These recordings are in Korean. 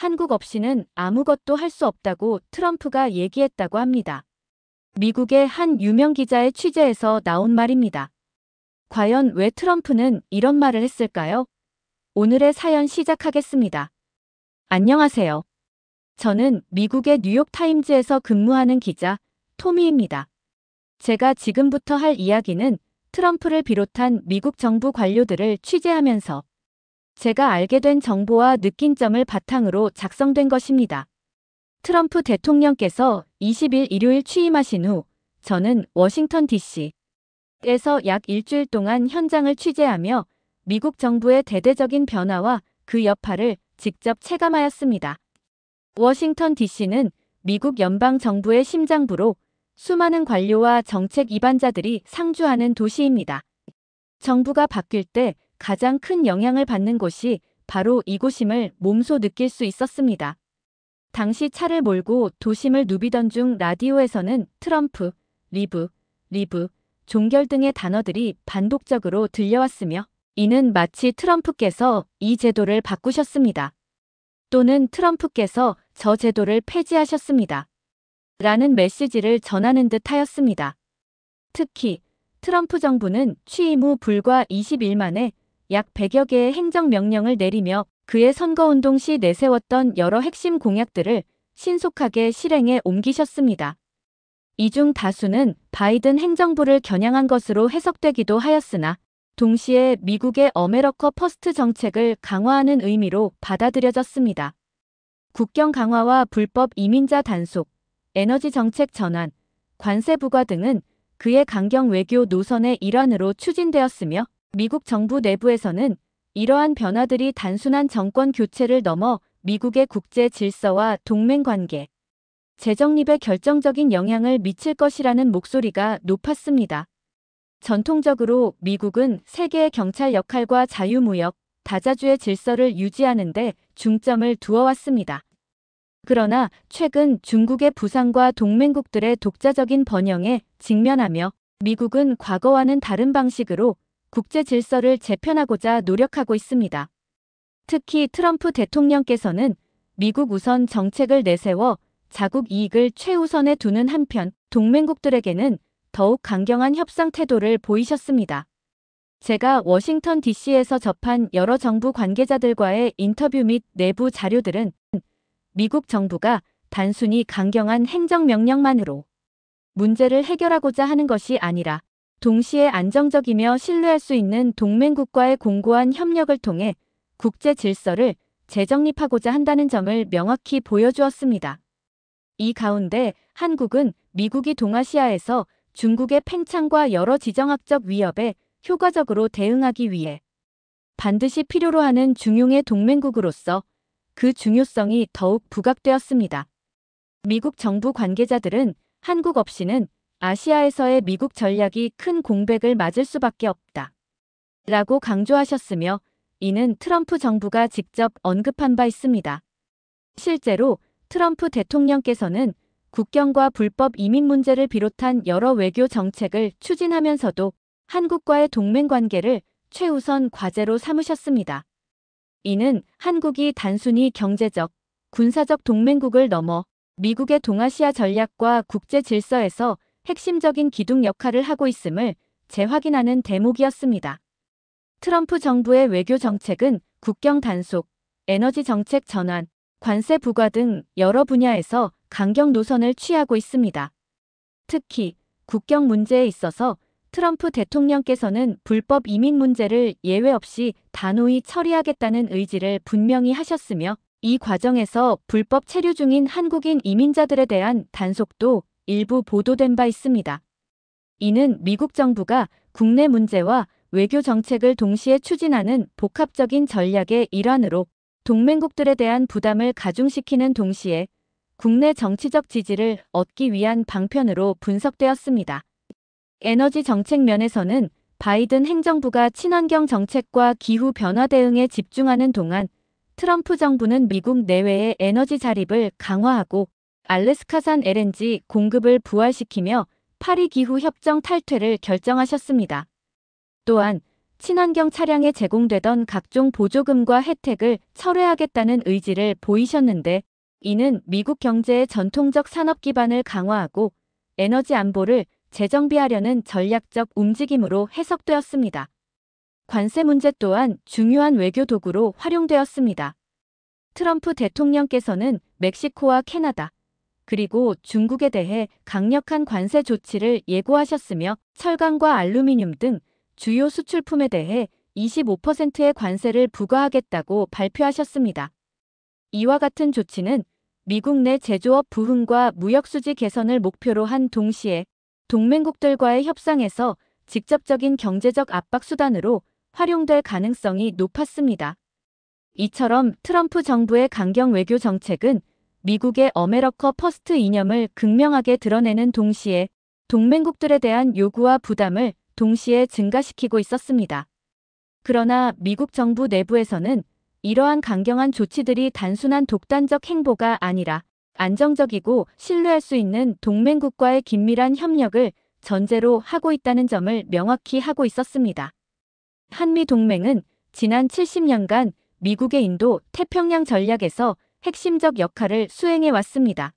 한국 없이는 아무것도 할 수 없다고 트럼프가 얘기했다고 합니다. 미국의 한 유명 기자의 취재에서 나온 말입니다. 과연 왜 트럼프는 이런 말을 했을까요? 오늘의 사연 시작하겠습니다. 안녕하세요. 저는 미국의 뉴욕타임즈에서 근무하는 기자 토미입니다. 제가 지금부터 할 이야기는 트럼프를 비롯한 미국 정부 관료들을 취재하면서 제가 알게 된 정보와 느낀 점을 바탕으로 작성된 것입니다. 트럼프 대통령께서 20일 일요일 취임하신 후 저는 워싱턴 DC에서 약 일주일 동안 현장을 취재하며 미국 정부의 대대적인 변화와 그 여파를 직접 체감하였습니다. 워싱턴 DC는 미국 연방 정부의 심장부로 수많은 관료와 정책 입안자들이 상주하는 도시입니다. 정부가 바뀔 때 가장 큰 영향을 받는 곳이 바로 이곳임을 몸소 느낄 수 있었습니다. 당시 차를 몰고 도심을 누비던 중 라디오에서는 트럼프, 리브, 종결 등의 단어들이 반복적으로 들려왔으며 이는 마치 트럼프께서 이 제도를 바꾸셨습니다. 또는 트럼프께서 저 제도를 폐지하셨습니다. 라는 메시지를 전하는 듯 하였습니다. 특히 트럼프 정부는 취임 후 불과 20일 만에 약 100여 개의 행정명령을 내리며 그의 선거운동 시 내세웠던 여러 핵심 공약들을 신속하게 실행에 옮기셨습니다. 이 중 다수는 바이든 행정부를 겨냥한 것으로 해석되기도 하였으나 동시에 미국의 어메리카 퍼스트 정책을 강화하는 의미로 받아들여졌습니다. 국경 강화와 불법 이민자 단속, 에너지 정책 전환, 관세 부과 등은 그의 강경 외교 노선의 일환으로 추진되었으며 미국 정부 내부에서는 이러한 변화들이 단순한 정권 교체를 넘어 미국의 국제 질서와 동맹 관계, 재정립에 결정적인 영향을 미칠 것이라는 목소리가 높았습니다. 전통적으로 미국은 세계의 경찰 역할과 자유무역, 다자주의 질서를 유지하는 데 중점을 두어왔습니다. 그러나 최근 중국의 부상과 동맹국들의 독자적인 번영에 직면하며 미국은 과거와는 다른 방식으로 국제 질서를 재편하고자 노력하고 있습니다. 특히 트럼프 대통령께서는 미국 우선 정책을 내세워 자국 이익을 최우선에 두는 한편 동맹국들에게는 더욱 강경한 협상 태도를 보이셨습니다. 제가 워싱턴 DC에서 접한 여러 정부 관계자들과의 인터뷰 및 내부 자료들은 미국 정부가 단순히 강경한 행정명령만으로 문제를 해결하고자 하는 것이 아니라 동시에 안정적이며 신뢰할 수 있는 동맹국과의 공고한 협력을 통해 국제 질서를 재정립하고자 한다는 점을 명확히 보여주었습니다. 이 가운데 한국은 미국이 동아시아에서 중국의 팽창과 여러 지정학적 위협에 효과적으로 대응하기 위해 반드시 필요로 하는 중용의 동맹국으로서 그 중요성이 더욱 부각되었습니다. 미국 정부 관계자들은 한국 없이는 아시아에서의 미국 전략이 큰 공백을 맞을 수밖에 없다. 라고 강조하셨으며 이는 트럼프 정부가 직접 언급한 바 있습니다. 실제로 트럼프 대통령께서는 국경과 불법 이민 문제를 비롯한 여러 외교 정책을 추진하면서도 한국과의 동맹 관계를 최우선 과제로 삼으셨습니다. 이는 한국이 단순히 경제적, 군사적 동맹국을 넘어 미국의 동아시아 전략과 국제 질서에서 핵심적인 기둥 역할을 하고 있음을 재확인하는 대목이었습니다. 트럼프 정부의 외교 정책은 국경 단속, 에너지 정책 전환, 관세 부과 등 여러 분야에서 강경 노선을 취하고 있습니다. 특히 국경 문제에 있어서 트럼프 대통령께서는 불법 이민 문제를 예외 없이 단호히 처리하겠다는 의지를 분명히 하셨으며 이 과정에서 불법 체류 중인 한국인 이민자들에 대한 단속도 일부 보도된 바 있습니다. 이는 미국 정부가 국내 문제와 외교 정책을 동시에 추진하는 복합적인 전략의 일환으로 동맹국들에 대한 부담을 가중시키는 동시에 국내 정치적 지지를 얻기 위한 방편으로 분석되었습니다. 에너지 정책 면에서는 바이든 행정부가 친환경 정책과 기후 변화 대응에 집중하는 동안 트럼프 정부는 미국 내외의 에너지 자립을 강화하고 알래스카산 LNG 공급을 부활시키며 파리 기후 협정 탈퇴를 결정하셨습니다. 또한 친환경 차량에 제공되던 각종 보조금과 혜택을 철회하겠다는 의지를 보이셨는데, 이는 미국 경제의 전통적 산업 기반을 강화하고 에너지 안보를 재정비하려는 전략적 움직임으로 해석되었습니다. 관세 문제 또한 중요한 외교 도구로 활용되었습니다. 트럼프 대통령께서는 멕시코와 캐나다, 그리고 중국에 대해 강력한 관세 조치를 예고하셨으며 철강과 알루미늄 등 주요 수출품에 대해 25%의 관세를 부과하겠다고 발표하셨습니다. 이와 같은 조치는 미국 내 제조업 부흥과 무역수지 개선을 목표로 한 동시에 동맹국들과의 협상에서 직접적인 경제적 압박 수단으로 활용될 가능성이 높았습니다. 이처럼 트럼프 정부의 강경 외교 정책은 미국의 어메리카 퍼스트 이념을 극명하게 드러내는 동시에 동맹국들에 대한 요구와 부담을 동시에 증가시키고 있었습니다. 그러나 미국 정부 내부에서는 이러한 강경한 조치들이 단순한 독단적 행보가 아니라 안정적이고 신뢰할 수 있는 동맹국과의 긴밀한 협력을 전제로 하고 있다는 점을 명확히 하고 있었습니다. 한미 동맹은 지난 70년간 미국의 인도 태평양 전략에서 핵심적 역할을 수행해 왔습니다.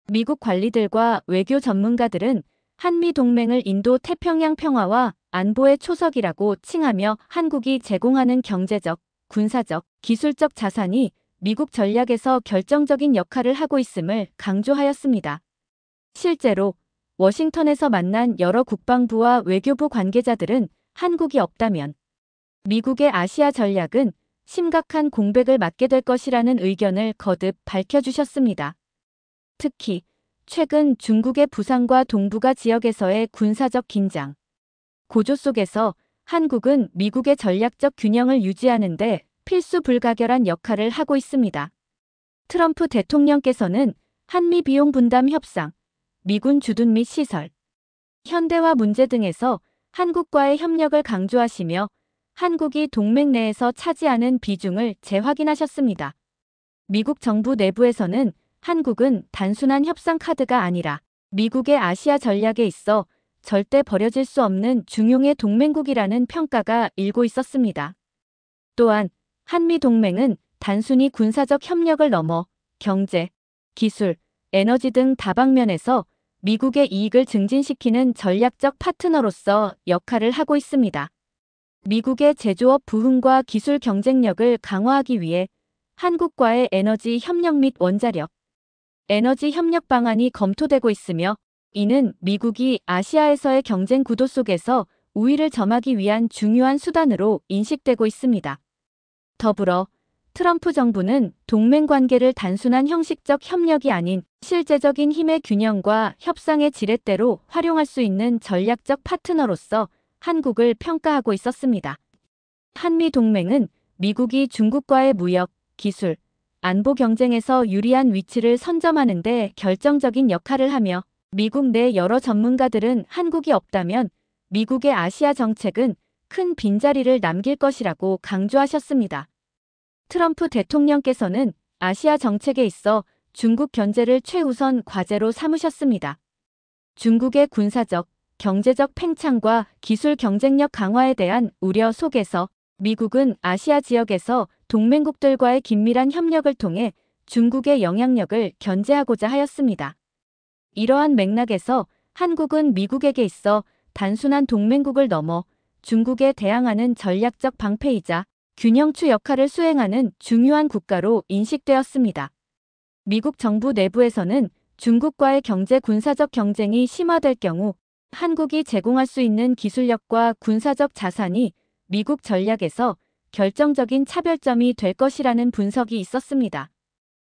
미국 관리들과 외교 전문가들은 한미 동맹을 인도 태평양 평화와 안보의 초석이라고 칭하며 한국이 제공하는 경제적, 군사적, 기술적 자산이 미국 전략에서 결정적인 역할을 하고 있음을 강조하였습니다. 실제로 워싱턴에서 만난 여러 국방부와 외교부 관계자들은 한국이 없다면 미국의 아시아 전략은 심각한 공백을 맞게 될 것이라는 의견을 거듭 밝혀주셨습니다. 특히 최근 중국의 부산과 동북아 지역에서의 군사적 긴장, 고조 속에서 한국은 미국의 전략적 균형을 유지하는 데 필수 불가결한 역할을 하고 있습니다. 트럼프 대통령께서는 한미 비용 분담 협상, 미군 주둔 및 시설, 현대화 문제 등에서 한국과의 협력을 강조하시며 한국이 동맹 내에서 차지하는 비중을 재확인하셨습니다. 미국 정부 내부에서는 한국은 단순한 협상 카드가 아니라 미국의 아시아 전략에 있어 절대 버려질 수 없는 중용의 동맹국이라는 평가가 일고 있었습니다. 또한 한미 동맹은 단순히 군사적 협력을 넘어 경제, 기술, 에너지 등 다방면에서 미국의 이익을 증진시키는 전략적 파트너로서 역할을 하고 있습니다. 미국의 제조업 부흥과 기술 경쟁력을 강화하기 위해 한국과의 에너지 협력 및 원자력, 에너지 협력 방안이 검토되고 있으며 이는 미국이 아시아에서의 경쟁 구도 속에서 우위를 점하기 위한 중요한 수단으로 인식되고 있습니다. 더불어 트럼프 정부는 동맹 관계를 단순한 형식적 협력이 아닌 실제적인 힘의 균형과 협상의 지렛대로 활용할 수 있는 전략적 파트너로서 한국을 평가하고 있었습니다. 한미 동맹은 미국이 중국과의 무역, 기술, 안보 경쟁에서 유리한 위치를 선점하는 데 결정적인 역할을 하며 미국 내 여러 전문가들은 한국이 없다면 미국의 아시아 정책은 큰 빈자리를 남길 것이라고 강조하셨습니다. 트럼프 대통령께서는 아시아 정책에 있어 중국 견제를 최우선 과제로 삼으셨습니다. 중국의 군사적, 경제적 팽창과 기술 경쟁력 강화에 대한 우려 속에서 미국은 아시아 지역에서 동맹국들과의 긴밀한 협력을 통해 중국의 영향력을 견제하고자 하였습니다. 이러한 맥락에서 한국은 미국에게 있어 단순한 동맹국을 넘어 중국에 대항하는 전략적 방패이자 균형추 역할을 수행하는 중요한 국가로 인식되었습니다. 미국 정부 내부에서는 중국과의 경제 군사적 경쟁이 심화될 경우 한국이 제공할 수 있는 기술력과 군사적 자산이 미국 전략에서 결정적인 차별점이 될 것이라는 분석이 있었습니다.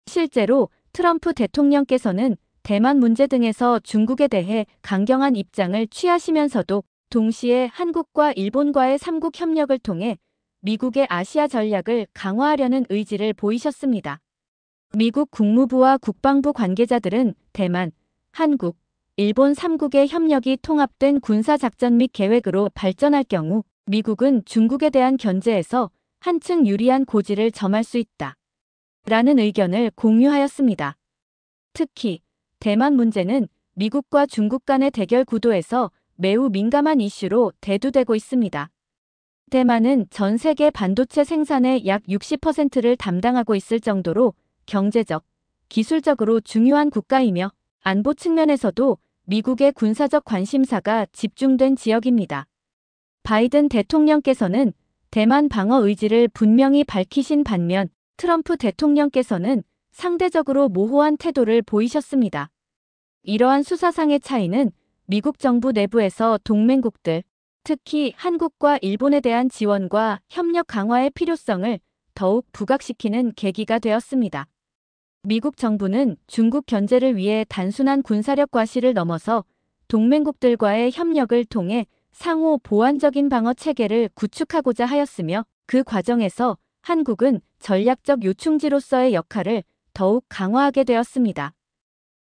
실제로 트럼프 대통령께서는 대만 문제 등에서 중국에 대해 강경한 입장을 취하시면서도 동시에 한국과 일본과의 삼국 협력을 통해 미국의 아시아 전략을 강화하려는 의지를 보이셨습니다. 미국 국무부와 국방부 관계자들은 대만, 한국, 일본 3국의 협력이 통합된 군사작전 및 계획으로 발전할 경우 미국은 중국에 대한 견제에서 한층 유리한 고지를 점할 수 있다. 라는 의견을 공유하였습니다. 특히 대만 문제는 미국과 중국 간의 대결 구도에서 매우 민감한 이슈로 대두되고 있습니다. 대만은 전 세계 반도체 생산의 약 60%를 담당하고 있을 정도로 경제적, 기술적으로 중요한 국가이며 안보 측면에서도 미국의 군사적 관심사가 집중된 지역입니다. 바이든 대통령께서는 대만 방어 의지를 분명히 밝히신 반면 트럼프 대통령께서는 상대적으로 모호한 태도를 보이셨습니다. 이러한 수사상의 차이는 미국 정부 내부에서 동맹국들, 특히 한국과 일본에 대한 지원과 협력 강화의 필요성을 더욱 부각시키는 계기가 되었습니다. 미국 정부는 중국 견제를 위해 단순한 군사력 과시를 넘어서 동맹국들과의 협력을 통해 상호 보완적인 방어 체계를 구축하고자 하였으며 그 과정에서 한국은 전략적 요충지로서의 역할을 더욱 강화하게 되었습니다.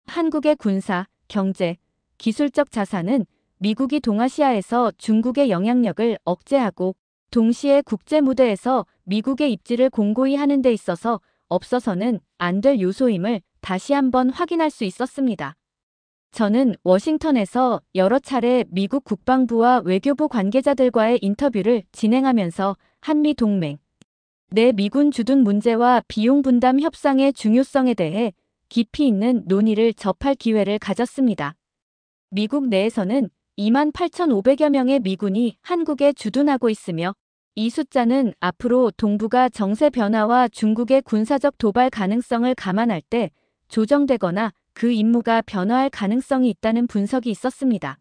한국의 군사, 경제, 기술적 자산은 미국이 동아시아에서 중국의 영향력을 억제하고 동시에 국제 무대에서 미국의 입지를 공고히 하는 데 있어서 없어서는 안 될 요소임을 다시 한번 확인할 수 있었습니다. 저는 워싱턴에서 여러 차례 미국 국방부와 외교부 관계자들과의 인터뷰를 진행하면서 한미 동맹 내 미군 주둔 문제와 비용 분담 협상의 중요성에 대해 깊이 있는 논의를 접할 기회를 가졌습니다. 미국 내에서는 28,500여 명의 미군이 한국에 주둔하고 있으며 이 숫자는 앞으로 동북아 정세 변화와 중국의 군사적 도발 가능성을 감안할 때 조정되거나 그 임무가 변화할 가능성이 있다는 분석이 있었습니다.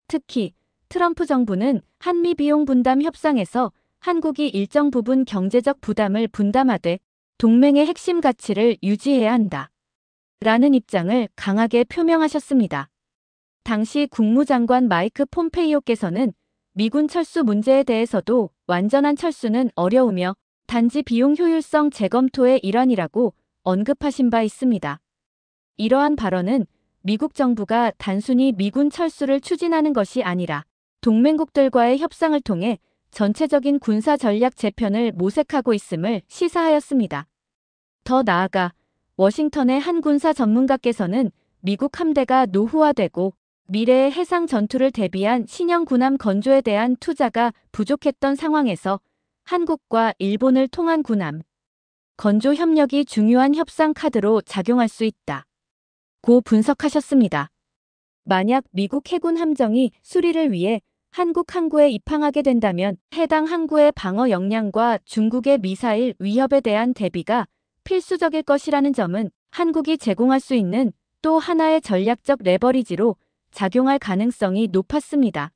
특히 트럼프 정부는 한미 비용 분담 협상에서 한국이 일정 부분 경제적 부담을 분담하되 동맹의 핵심 가치를 유지해야 한다. 라는 입장을 강하게 표명하셨습니다. 당시 국무장관 마이크 폼페이오께서는 미군 철수 문제에 대해서도 완전한 철수는 어려우며 단지 비용 효율성 재검토의 일환이라고 언급하신 바 있습니다. 이러한 발언은 미국 정부가 단순히 미군 철수를 추진하는 것이 아니라 동맹국들과의 협상을 통해 전체적인 군사 전략 재편을 모색하고 있음을 시사하였습니다. 더 나아가 워싱턴의 한 군사 전문가께서는 미국 함대가 노후화되고 미래의 해상 전투를 대비한 신형 군함 건조에 대한 투자가 부족했던 상황에서 한국과 일본을 통한 군함 건조 협력이 중요한 협상 카드로 작용할 수 있다. 고 분석하셨습니다. 만약 미국 해군 함정이 수리를 위해 한국 항구에 입항하게 된다면 해당 항구의 방어 역량과 중국의 미사일 위협에 대한 대비가 필수적일 것이라는 점은 한국이 제공할 수 있는 또 하나의 전략적 레버리지로 작용할 가능성이 높았습니다.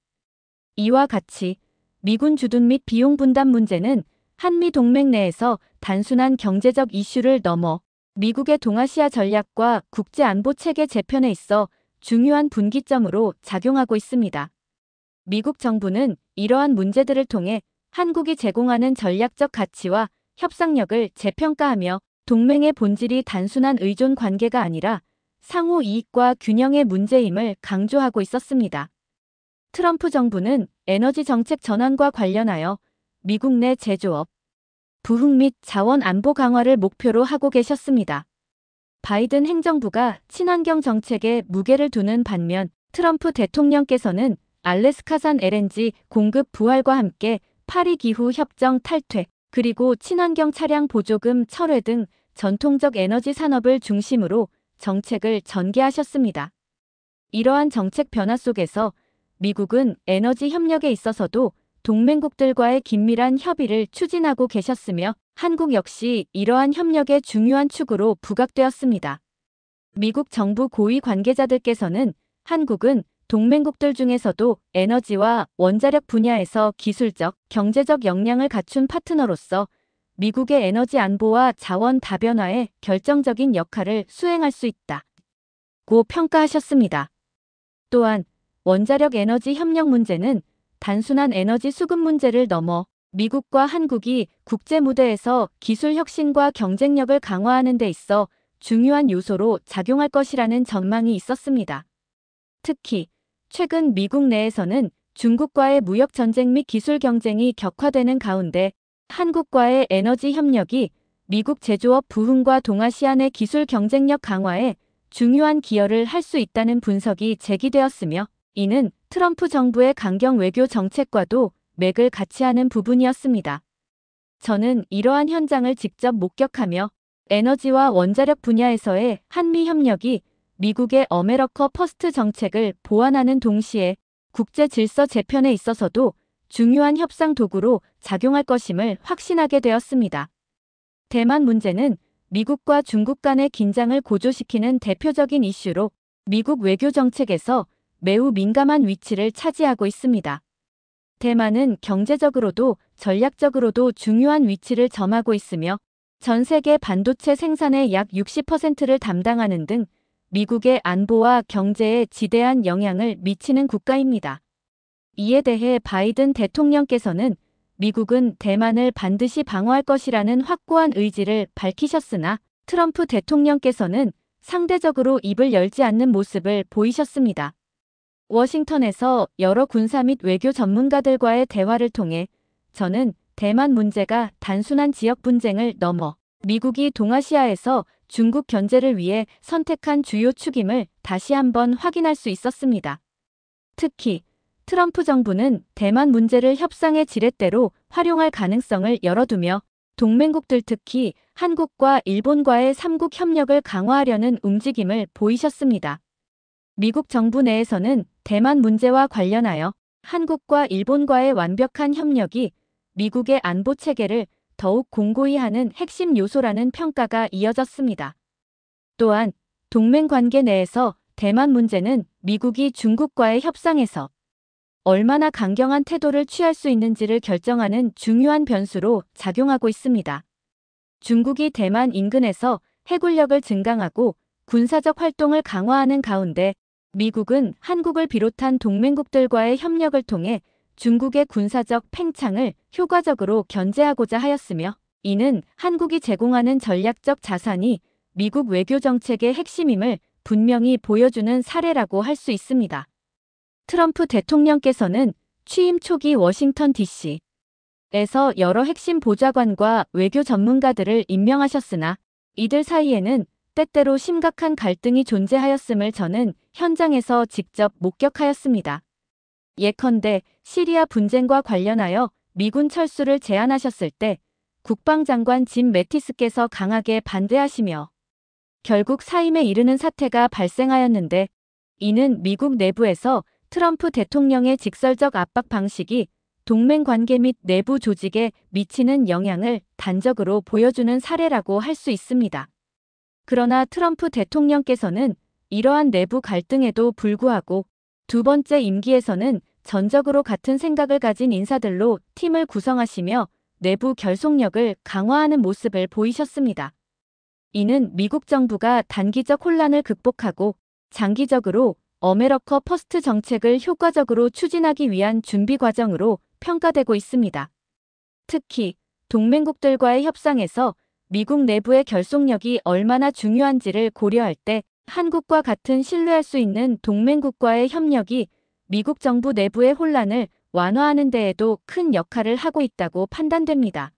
이와 같이 미군 주둔 및 비용 분담 문제는 한미 동맹 내에서 단순한 경제적 이슈를 넘어 미국의 동아시아 전략과 국제 안보 체계 재편에 있어 중요한 분기점으로 작용하고 있습니다. 미국 정부는 이러한 문제들을 통해 한국이 제공하는 전략적 가치와 협상력을 재평가하며 동맹의 본질이 단순한 의존 관계가 아니라 상호 이익과 균형의 문제임을 강조하고 있었습니다. 트럼프 정부는 에너지 정책 전환과 관련하여 미국 내 제조업, 부흥 및 자원 안보 강화를 목표로 하고 계셨습니다. 바이든 행정부가 친환경 정책에 무게를 두는 반면 트럼프 대통령께서는 알래스카산 LNG 공급 부활과 함께 파리 기후 협정 탈퇴, 그리고 친환경 차량 보조금 철회 등 전통적 에너지 산업을 중심으로 정책을 전개하셨습니다. 이러한 정책 변화 속에서 미국은 에너지 협력에 있어서도 동맹국들과의 긴밀한 협의를 추진하고 계셨으며 한국 역시 이러한 협력의 중요한 축으로 부각되었습니다. 미국 정부 고위 관계자들께서는 한국은 동맹국들 중에서도 에너지와 원자력 분야에서 기술적, 경제적 역량을 갖춘 파트너로서 미국의 에너지 안보와 자원 다변화에 결정적인 역할을 수행할 수 있다. 고 평가하셨습니다. 또한 원자력 에너지 협력 문제는 단순한 에너지 수급 문제를 넘어 미국과 한국이 국제 무대에서 기술 혁신과 경쟁력을 강화하는 데 있어 중요한 요소로 작용할 것이라는 전망이 있었습니다. 특히 최근 미국 내에서는 중국과의 무역 전쟁 및 기술 경쟁이 격화되는 가운데 한국과의 에너지 협력이 미국 제조업 부흥과 동아시아 내 기술 경쟁력 강화에 중요한 기여를 할 수 있다는 분석이 제기되었으며 이는 트럼프 정부의 강경 외교 정책과도 맥을 같이 하는 부분이었습니다. 저는 이러한 현장을 직접 목격하며 에너지와 원자력 분야에서의 한미 협력이 미국의 어메리카 퍼스트 정책을 보완하는 동시에 국제 질서 재편에 있어서도 중요한 협상 도구로 작용할 것임을 확신하게 되었습니다. 대만 문제는 미국과 중국 간의 긴장을 고조시키는 대표적인 이슈로 미국 외교 정책에서 매우 민감한 위치를 차지하고 있습니다. 대만은 경제적으로도 전략적으로도 중요한 위치를 점하고 있으며 전 세계 반도체 생산의 약 60%를 담당하는 등 미국의 안보와 경제에 지대한 영향을 미치는 국가입니다. 이에 대해 바이든 대통령께서는 미국은 대만을 반드시 방어할 것이라는 확고한 의지를 밝히셨으나 트럼프 대통령께서는 상대적으로 입을 열지 않는 모습을 보이셨습니다. 워싱턴에서 여러 군사 및 외교 전문가들과의 대화를 통해 저는 대만 문제가 단순한 지역 분쟁을 넘어 미국이 동아시아에서 중국 견제를 위해 선택한 주요 축임을 다시 한번 확인할 수 있었습니다. 특히 트럼프 정부는 대만 문제를 협상의 지렛대로 활용할 가능성을 열어두며 동맹국들 특히 한국과 일본과의 3국 협력을 강화하려는 움직임을 보이셨습니다. 미국 정부 내에서는 대만 문제와 관련하여 한국과 일본과의 완벽한 협력이 미국의 안보 체계를 더욱 공고히 하는 핵심 요소라는 평가가 이어졌습니다. 또한 동맹 관계 내에서 대만 문제는 미국이 중국과의 협상에서 얼마나 강경한 태도를 취할 수 있는지를 결정하는 중요한 변수로 작용하고 있습니다. 중국이 대만 인근에서 해군력을 증강하고 군사적 활동을 강화하는 가운데 미국은 한국을 비롯한 동맹국들과의 협력을 통해 중국의 군사적 팽창을 효과적으로 견제하고자 하였으며 이는 한국이 제공하는 전략적 자산이 미국 외교 정책의 핵심임을 분명히 보여주는 사례라고 할 수 있습니다. 트럼프 대통령께서는 취임 초기 워싱턴 DC에서 여러 핵심 보좌관과 외교 전문가들을 임명하셨으나 이들 사이에는 때때로 심각한 갈등이 존재하였음을 저는 현장에서 직접 목격하였습니다. 예컨대 시리아 분쟁과 관련하여 미군 철수를 제안하셨을 때 국방장관 짐 매티스께서 강하게 반대하시며 결국 사임에 이르는 사태가 발생하였는데 이는 미국 내부에서 트럼프 대통령의 직설적 압박 방식이 동맹 관계 및 내부 조직에 미치는 영향을 단적으로 보여주는 사례라고 할 수 있습니다. 그러나 트럼프 대통령께서는 이러한 내부 갈등에도 불구하고 두 번째 임기에서는 전적으로 같은 생각을 가진 인사들로 팀을 구성하시며 내부 결속력을 강화하는 모습을 보이셨습니다. 이는 미국 정부가 단기적 혼란을 극복하고 장기적으로 어메리카 퍼스트 정책을 효과적으로 추진하기 위한 준비 과정으로 평가되고 있습니다. 특히 동맹국들과의 협상에서 미국 내부의 결속력이 얼마나 중요한지를 고려할 때 한국과 같은 신뢰할 수 있는 동맹국과의 협력이 미국 정부 내부의 혼란을 완화하는 데에도 큰 역할을 하고 있다고 판단됩니다.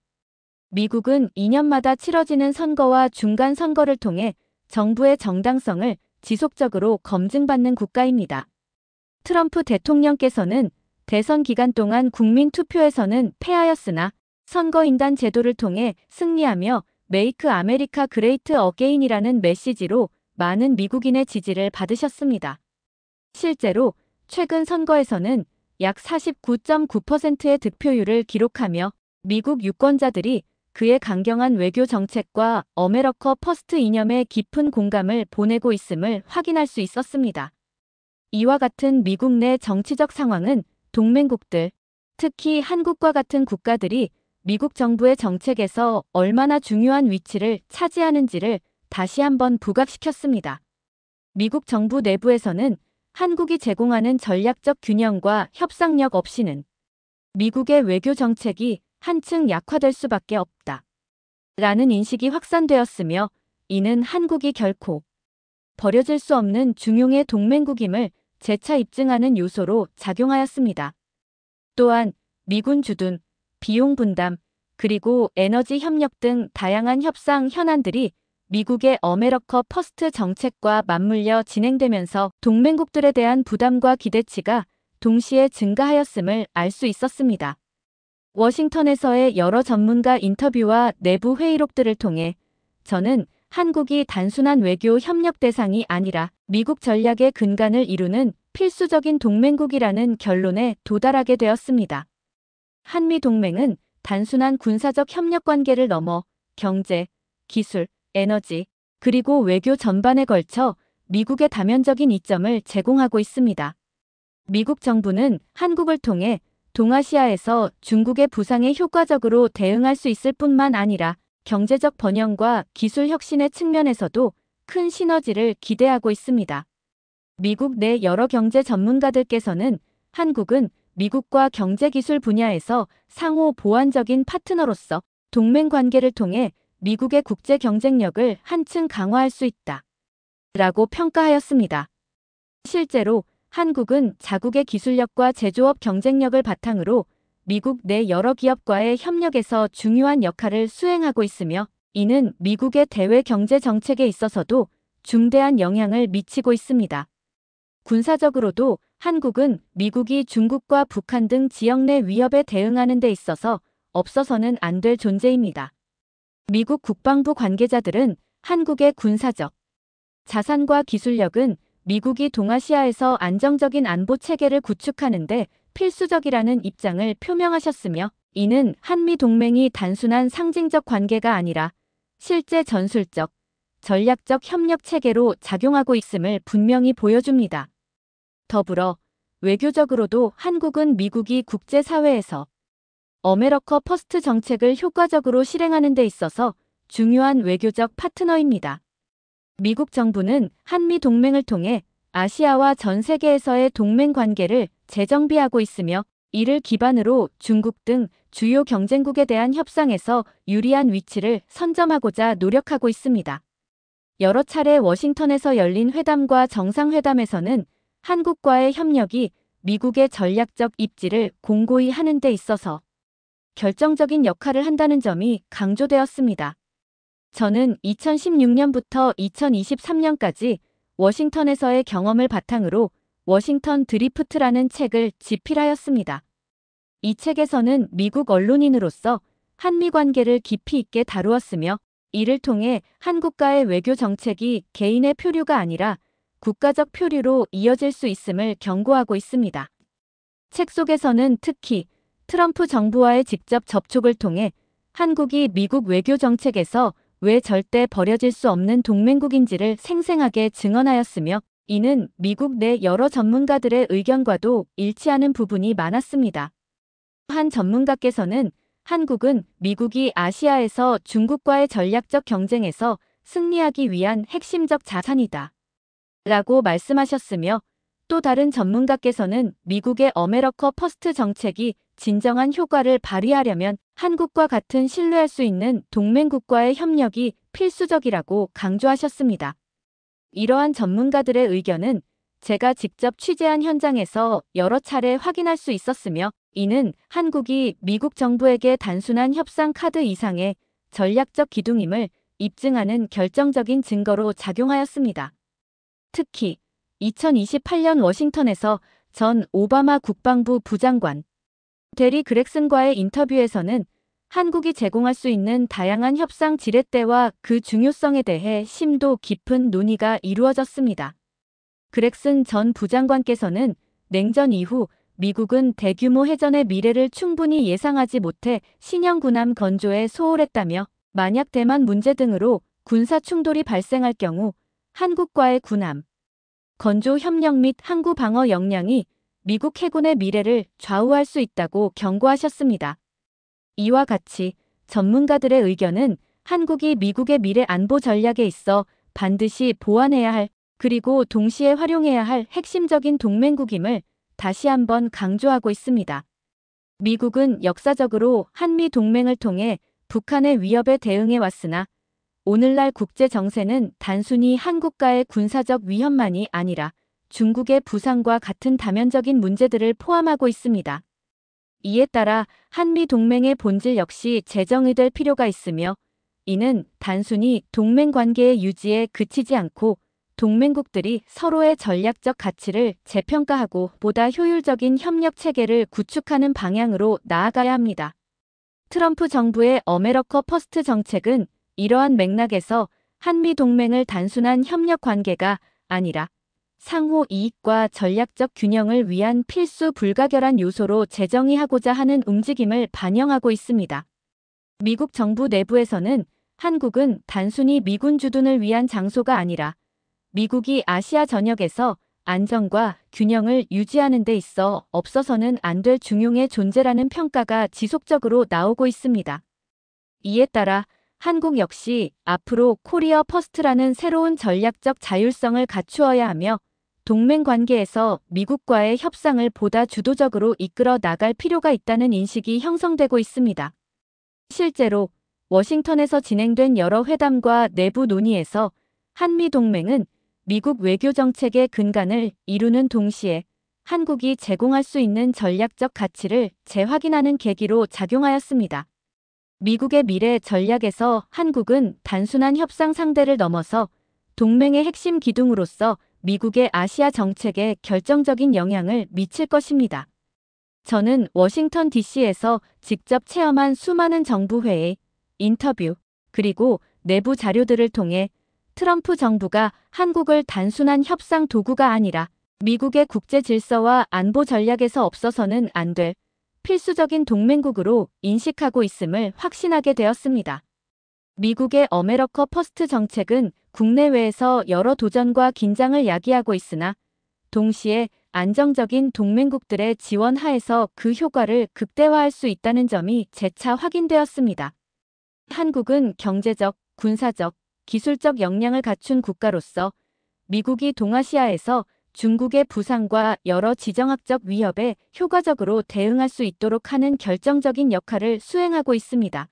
미국은 2년마다 치러지는 선거와 중간 선거를 통해 정부의 정당성을 지속적으로 검증받는 국가입니다. 트럼프 대통령께서는 대선 기간 동안 국민 투표에서는 패하였으나 선거인단 제도를 통해 승리하며 메이크 아메리카 그레이트 어게인이라는 메시지로 많은 미국인의 지지를 받으셨습니다. 실제로 최근 선거에서는 약 49.9%의 득표율을 기록하며 미국 유권자들이 그의 강경한 외교 정책과 어메리카 퍼스트 이념에 깊은 공감을 보내고 있음을 확인할 수 있었습니다. 이와 같은 미국 내 정치적 상황은 동맹국들, 특히 한국과 같은 국가들이 미국 정부의 정책에서 얼마나 중요한 위치를 차지하는지를 다시 한번 부각시켰습니다. 미국 정부 내부에서는 한국이 제공하는 전략적 균형과 협상력 없이는 미국의 외교 정책이 한층 약화될 수밖에 없다. 라는 인식이 확산되었으며 이는 한국이 결코 버려질 수 없는 중용의 동맹국임을 재차 입증하는 요소로 작용하였습니다. 또한 미군 주둔, 비용 분담, 그리고 에너지 협력 등 다양한 협상 현안들이 미국의 어메리카 퍼스트 정책과 맞물려 진행되면서 동맹국들에 대한 부담과 기대치가 동시에 증가하였음을 알 수 있었습니다. 워싱턴에서의 여러 전문가 인터뷰와 내부 회의록들을 통해 저는 한국이 단순한 외교 협력 대상이 아니라 미국 전략의 근간을 이루는 필수적인 동맹국이라는 결론에 도달하게 되었습니다. 한미 동맹은 단순한 군사적 협력 관계를 넘어 경제, 기술, 에너지, 그리고 외교 전반에 걸쳐 미국의 다면적인 이점을 제공하고 있습니다. 미국 정부는 한국을 통해 동아시아에서 중국의 부상에 효과적으로 대응할 수 있을 뿐만 아니라 경제적 번영과 기술 혁신의 측면에서도 큰 시너지를 기대하고 있습니다. 미국 내 여러 경제 전문가들께서는 한국은 미국과 경제기술 분야에서 상호 보완적인 파트너로서 동맹 관계를 통해 미국의 국제 경쟁력을 한층 강화할 수 있다. 라고 평가하였습니다. 실제로 한국은 자국의 기술력과 제조업 경쟁력을 바탕으로 미국 내 여러 기업과의 협력에서 중요한 역할을 수행하고 있으며 이는 미국의 대외 경제 정책에 있어서도 중대한 영향을 미치고 있습니다. 군사적으로도 한국은 미국이 중국과 북한 등 지역 내 위협에 대응하는 데 있어서 없어서는 안 될 존재입니다. 미국 국방부 관계자들은 한국의 군사적 자산과 기술력은 미국이 동아시아에서 안정적인 안보 체계를 구축하는 데 필수적이라는 입장을 표명하셨으며 이는 한미 동맹이 단순한 상징적 관계가 아니라 실제 전술적, 전략적 협력 체계로 작용하고 있음을 분명히 보여줍니다. 더불어 외교적으로도 한국은 미국이 국제사회에서 어메리카 퍼스트 정책을 효과적으로 실행하는 데 있어서 중요한 외교적 파트너입니다. 미국 정부는 한미 동맹을 통해 아시아와 전 세계에서의 동맹 관계를 재정비하고 있으며 이를 기반으로 중국 등 주요 경쟁국에 대한 협상에서 유리한 위치를 선점하고자 노력하고 있습니다. 여러 차례 워싱턴에서 열린 회담과 정상회담에서는 한국과의 협력이 미국의 전략적 입지를 공고히 하는 데 있어서 결정적인 역할을 한다는 점이 강조되었습니다. 저는 2016년부터 2023년까지 워싱턴에서의 경험을 바탕으로 워싱턴 드리프트라는 책을 집필하였습니다. 이 책에서는 미국 언론인으로서 한미 관계를 깊이 있게 다루었으며 이를 통해 한국과의 외교 정책이 개인의 표류가 아니라 국가적 표류로 이어질 수 있음을 경고하고 있습니다. 책 속에서는 특히 트럼프 정부와의 직접 접촉을 통해 한국이 미국 외교 정책에서 왜 절대 버려질 수 없는 동맹국인지를 생생하게 증언하였으며 이는 미국 내 여러 전문가들의 의견과도 일치하는 부분이 많았습니다. 한 전문가께서는 한국은 미국이 아시아에서 중국과의 전략적 경쟁에서 승리하기 위한 핵심적 자산이다. 라고 말씀하셨으며 또 다른 전문가께서는 미국의 어메리카 퍼스트 정책이 진정한 효과를 발휘하려면 한국과 같은 신뢰할 수 있는 동맹국과의 협력이 필수적이라고 강조하셨습니다. 이러한 전문가들의 의견은 제가 직접 취재한 현장에서 여러 차례 확인할 수 있었으며 이는 한국이 미국 정부에게 단순한 협상 카드 이상의 전략적 기둥임을 입증하는 결정적인 증거로 작용하였습니다. 특히 2028년 워싱턴에서 전 오바마 국방부 부장관 데리 그렉슨과의 인터뷰에서는 한국이 제공할 수 있는 다양한 협상 지렛대와 그 중요성에 대해 심도 깊은 논의가 이루어졌습니다. 그렉슨 전 부장관께서는 냉전 이후 미국은 대규모 해전의 미래를 충분히 예상하지 못해 신형 군함 건조에 소홀했다며 만약 대만 문제 등으로 군사 충돌이 발생할 경우 한국과의 군함 건조 협력 및 항구 방어 역량이 미국 해군의 미래를 좌우할 수 있다고 경고하셨습니다. 이와 같이 전문가들의 의견은 한국이 미국의 미래 안보 전략에 있어 반드시 보완해야 할 그리고 동시에 활용해야 할 핵심적인 동맹국임을 다시 한번 강조하고 있습니다. 미국은 역사적으로 한미 동맹을 통해 북한의 위협에 대응해 왔으나 오늘날 국제 정세는 단순히 한국과의 군사적 위협만이 아니라 중국의 부상과 같은 다면적인 문제들을 포함하고 있습니다. 이에 따라 한미 동맹의 본질 역시 재정의될 필요가 있으며 이는 단순히 동맹 관계의 유지에 그치지 않고 동맹국들이 서로의 전략적 가치를 재평가하고 보다 효율적인 협력 체계를 구축하는 방향으로 나아가야 합니다. 트럼프 정부의 아메리카 퍼스트 정책은 이러한 맥락에서 한미 동맹을 단순한 협력 관계가 아니라 상호 이익과 전략적 균형을 위한 필수 불가결한 요소로 재정의하고자 하는 움직임을 반영하고 있습니다. 미국 정부 내부에서는 한국은 단순히 미군 주둔을 위한 장소가 아니라 미국이 아시아 전역에서 안정과 균형을 유지하는 데 있어 없어서는 안 될 중용의 존재라는 평가가 지속적으로 나오고 있습니다. 이에 따라 한국 역시 앞으로 코리아 퍼스트라는 새로운 전략적 자율성을 갖추어야 하며 동맹 관계에서 미국과의 협상을 보다 주도적으로 이끌어 나갈 필요가 있다는 인식이 형성되고 있습니다. 실제로 워싱턴에서 진행된 여러 회담과 내부 논의에서 한미 동맹은 미국 외교 정책의 근간을 이루는 동시에 한국이 제공할 수 있는 전략적 가치를 재확인하는 계기로 작용하였습니다. 미국의 미래 전략에서 한국은 단순한 협상 상대를 넘어서 동맹의 핵심 기둥으로서 미국의 아시아 정책에 결정적인 영향을 미칠 것입니다. 저는 워싱턴 DC에서 직접 체험한 수많은 정부 회의, 인터뷰, 그리고 내부 자료들을 통해 트럼프 정부가 한국을 단순한 협상 도구가 아니라 미국의 국제 질서와 안보 전략에서 없어서는 안 될 필수적인 동맹국으로 인식하고 있음을 확신하게 되었습니다. 미국의 아메리카 퍼스트 정책은 국내외에서 여러 도전과 긴장을 야기하고 있으나 동시에 안정적인 동맹국들의 지원 하에서 그 효과를 극대화할 수 있다는 점이 재차 확인되었습니다. 한국은 경제적, 군사적, 기술적 역량을 갖춘 국가로서 미국이 동아시아에서 중국의 부상과 여러 지정학적 위협에 효과적으로 대응할 수 있도록 하는 결정적인 역할을 수행하고 있습니다.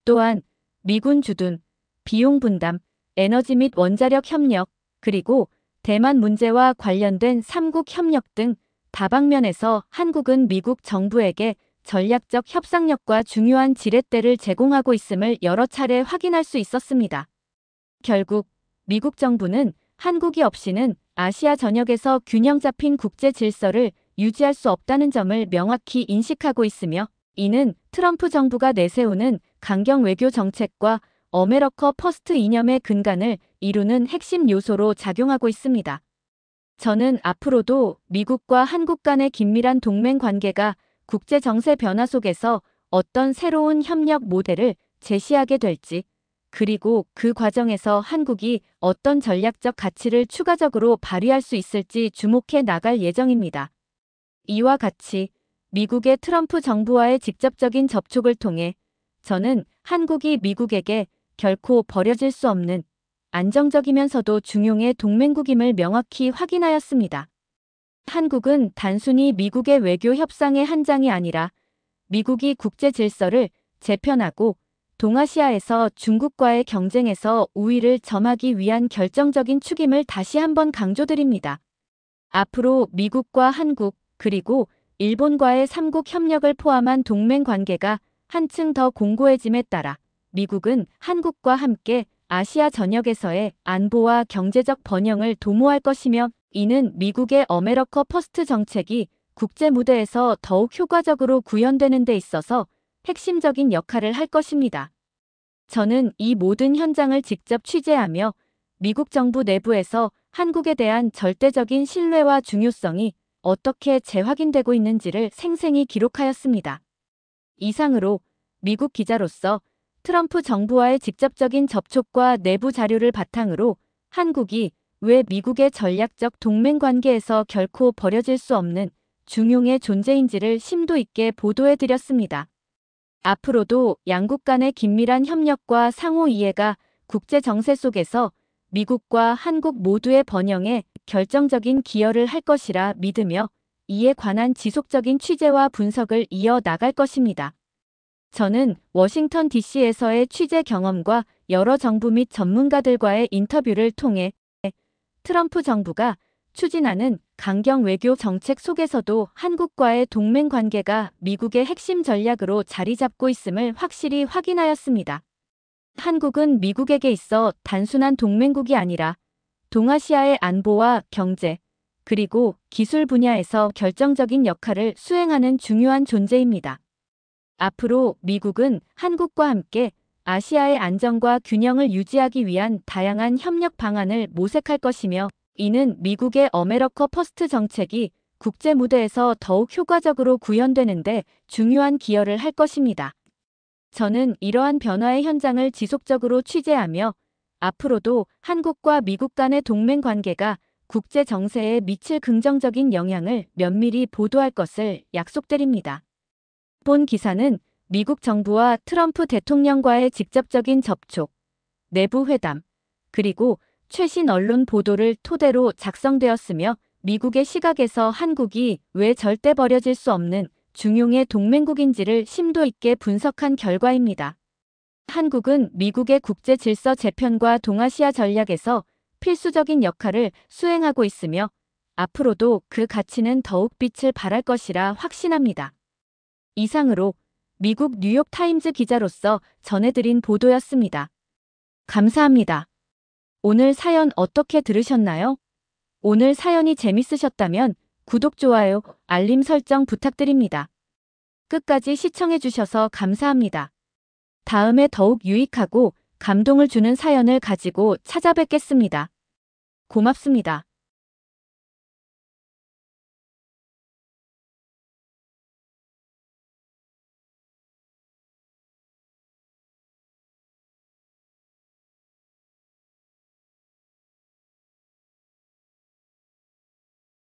또한 미군 주둔, 비용 분담, 에너지 및 원자력 협력, 그리고 대만 문제와 관련된 3국 협력 등 다방면에서 한국은 미국 정부에게 전략적 협상력과 중요한 지렛대를 제공하고 있음을 여러 차례 확인할 수 있었습니다. 결국 미국 정부는 한국이 없이는 아시아 전역에서 균형 잡힌 국제 질서를 유지할 수 없다는 점을 명확히 인식하고 있으며 이는 트럼프 정부가 내세우는 강경 외교 정책과 아메리카 퍼스트 이념의 근간을 이루는 핵심 요소로 작용하고 있습니다. 저는 앞으로도 미국과 한국 간의 긴밀한 동맹 관계가 국제 정세 변화 속에서 어떤 새로운 협력 모델을 제시하게 될지, 그리고 그 과정에서 한국이 어떤 전략적 가치를 추가적으로 발휘할 수 있을지 주목해 나갈 예정입니다. 이와 같이 미국의 트럼프 정부와의 직접적인 접촉을 통해 저는 한국이 미국에게 결코 버려질 수 없는 안정적이면서도 중용의 동맹국임을 명확히 확인하였습니다. 한국은 단순히 미국의 외교 협상의 한 장이 아니라 미국이 국제 질서를 재편하고 동아시아에서 중국과의 경쟁에서 우위를 점하기 위한 결정적인 축임을 다시 한번 강조드립니다. 앞으로 미국과 한국 그리고 일본과의 3국 협력을 포함한 동맹 관계가 한층 더 공고해짐에 따라 미국은 한국과 함께 아시아 전역에서의 안보와 경제적 번영을 도모할 것이며 이는 미국의 아메리카 퍼스트 정책이 국제 무대에서 더욱 효과적으로 구현되는 데 있어서 핵심적인 역할을 할 것입니다. 저는 이 모든 현장을 직접 취재하며 미국 정부 내부에서 한국에 대한 절대적인 신뢰와 중요성이 어떻게 재확인되고 있는지를 생생히 기록하였습니다. 이상으로 미국 기자로서 트럼프 정부와의 직접적인 접촉과 내부 자료를 바탕으로 한국이 왜 미국의 전략적 동맹 관계에서 결코 버려질 수 없는 중용의 존재인지를 심도 있게 보도해드렸습니다. 앞으로도 양국 간의 긴밀한 협력과 상호 이해가 국제 정세 속에서 미국과 한국 모두의 번영에 결정적인 기여를 할 것이라 믿으며 이에 관한 지속적인 취재와 분석을 이어 나갈 것입니다. 저는 워싱턴 DC에서의 취재 경험과 여러 정부 및 전문가들과의 인터뷰를 통해 트럼프 정부가 추진하는 강경 외교 정책 속에서도 한국과의 동맹 관계가 미국의 핵심 전략으로 자리 잡고 있음을 확실히 확인하였습니다. 한국은 미국에게 있어 단순한 동맹국이 아니라 동아시아의 안보와 경제, 그리고 기술 분야에서 결정적인 역할을 수행하는 중요한 존재입니다. 앞으로 미국은 한국과 함께 아시아의 안정과 균형을 유지하기 위한 다양한 협력 방안을 모색할 것이며, 이는 미국의 어메리카 퍼스트 정책이 국제 무대에서 더욱 효과적으로 구현되는데 중요한 기여를 할 것입니다. 저는 이러한 변화의 현장을 지속적으로 취재하며 앞으로도 한국과 미국 간의 동맹 관계가 국제 정세에 미칠 긍정적인 영향을 면밀히 보도할 것을 약속드립니다. 본 기사는 미국 정부와 트럼프 대통령과의 직접적인 접촉, 내부 회담, 그리고 최신 언론 보도를 토대로 작성되었으며, 미국의 시각에서 한국이 왜 절대 버려질 수 없는 중용의 동맹국인지를 심도 있게 분석한 결과입니다. 한국은 미국의 국제 질서 재편과 동아시아 전략에서 필수적인 역할을 수행하고 있으며, 앞으로도 그 가치는 더욱 빛을 발할 것이라 확신합니다. 이상으로 미국 뉴욕타임즈 기자로서 전해드린 보도였습니다. 감사합니다. 오늘 사연 어떻게 들으셨나요? 오늘 사연이 재밌으셨다면 구독, 좋아요, 알림 설정 부탁드립니다. 끝까지 시청해주셔서 감사합니다. 다음에 더욱 유익하고 감동을 주는 사연을 가지고 찾아뵙겠습니다. 고맙습니다.